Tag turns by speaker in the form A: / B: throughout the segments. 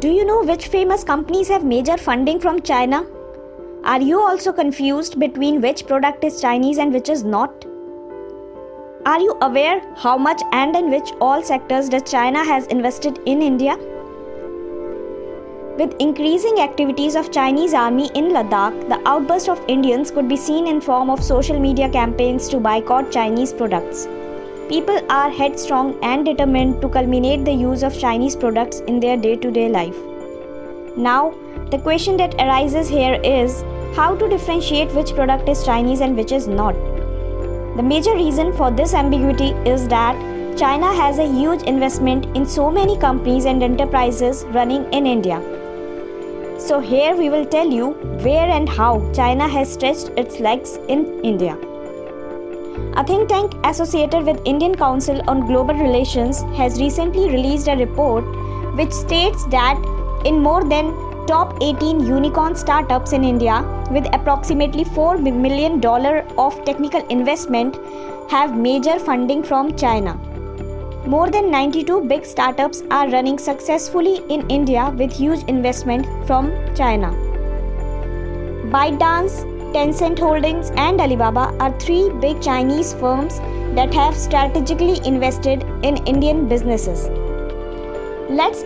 A: Do you know which famous companies have major funding from China? Are you also confused between which product is Chinese and which is not? Are you aware how much and in which all sectors that China has invested in India? With increasing activities of Chinese army in Ladakh, the outburst of Indians could be seen in form of social media campaigns to boycott Chinese products. People are headstrong and determined to culminate the use of Chinese products in their day-to-day life. Now, the question that arises here is how to differentiate which product is Chinese and which is not. The major reason for this ambiguity is that China has a huge investment in so many companies and enterprises running in India. So here we will tell you where and how China has stretched its legs in India. A think tank associated with Indian Council on Global Relations has recently released a report which states that in more than top 18 unicorn startups in India with approximately $4 million of technical investment have major funding from China. More than 92 big startups are running successfully in India with huge investment from China. ByteDance, Tencent Holdings and Alibaba are three big Chinese firms that have strategically invested in Indian businesses. Let's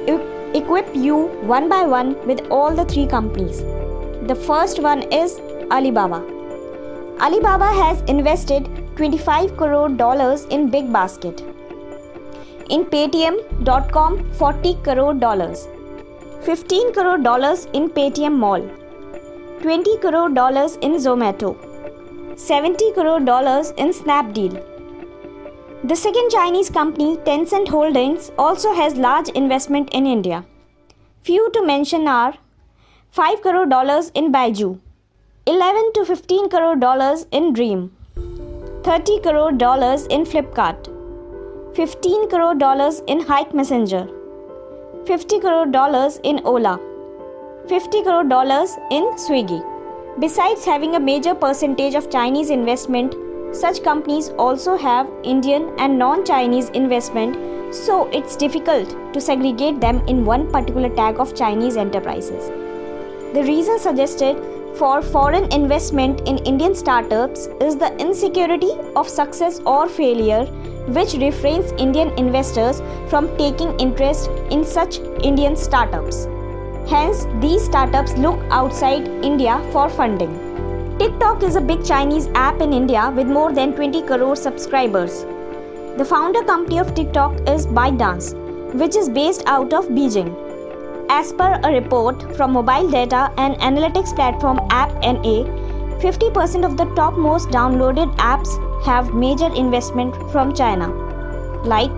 A: equip you one by one with all the three companies. The first one is Alibaba. Alibaba has invested $25 crore in BigBasket. In Paytm.com, $40 crore, $15 crore in Paytm Mall, $20 crore in Zomato, $70 crore in Snapdeal. The second Chinese company, Tencent Holdings, also has large investment in India. Few to mention are $5 crore in Baiju, $11 to $15 crore in Dream, $30 crore in Flipkart, $15 crore in Hike Messenger, $50 crore in Ola, $50 crore in Swiggy. Besides having a major percentage of Chinese investment, such companies also have Indian and non-Chinese investment, so it's difficult to segregate them in one particular tag of Chinese enterprises. The reason suggested for foreign investment in Indian startups is the insecurity of success or failure, which refrains Indian investors from taking interest in such Indian startups. Hence, these startups look outside India for funding. TikTok is a big Chinese app in India with more than 20 crore subscribers. The founder company of TikTok is ByteDance, which is based out of Beijing. As per a report from mobile data and analytics platform AppNA, 50% of the top most downloaded apps have major investment from China, like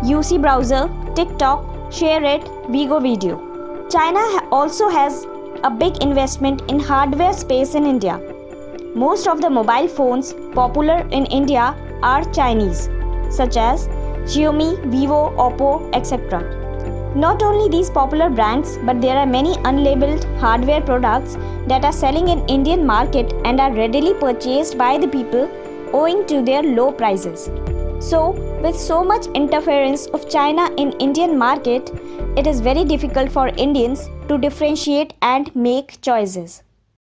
A: UC Browser, TikTok, ShareIt, Vigo Video. China also has a big investment in hardware space in India. Most of the mobile phones popular in India are Chinese, such as Xiaomi, Vivo, Oppo, etc. Not only these popular brands, but there are many unlabeled hardware products that are selling in Indian market and are readily purchased by the people owing to their low prices. So, with so much interference of China in Indian market, it is very difficult for Indians to differentiate and make choices.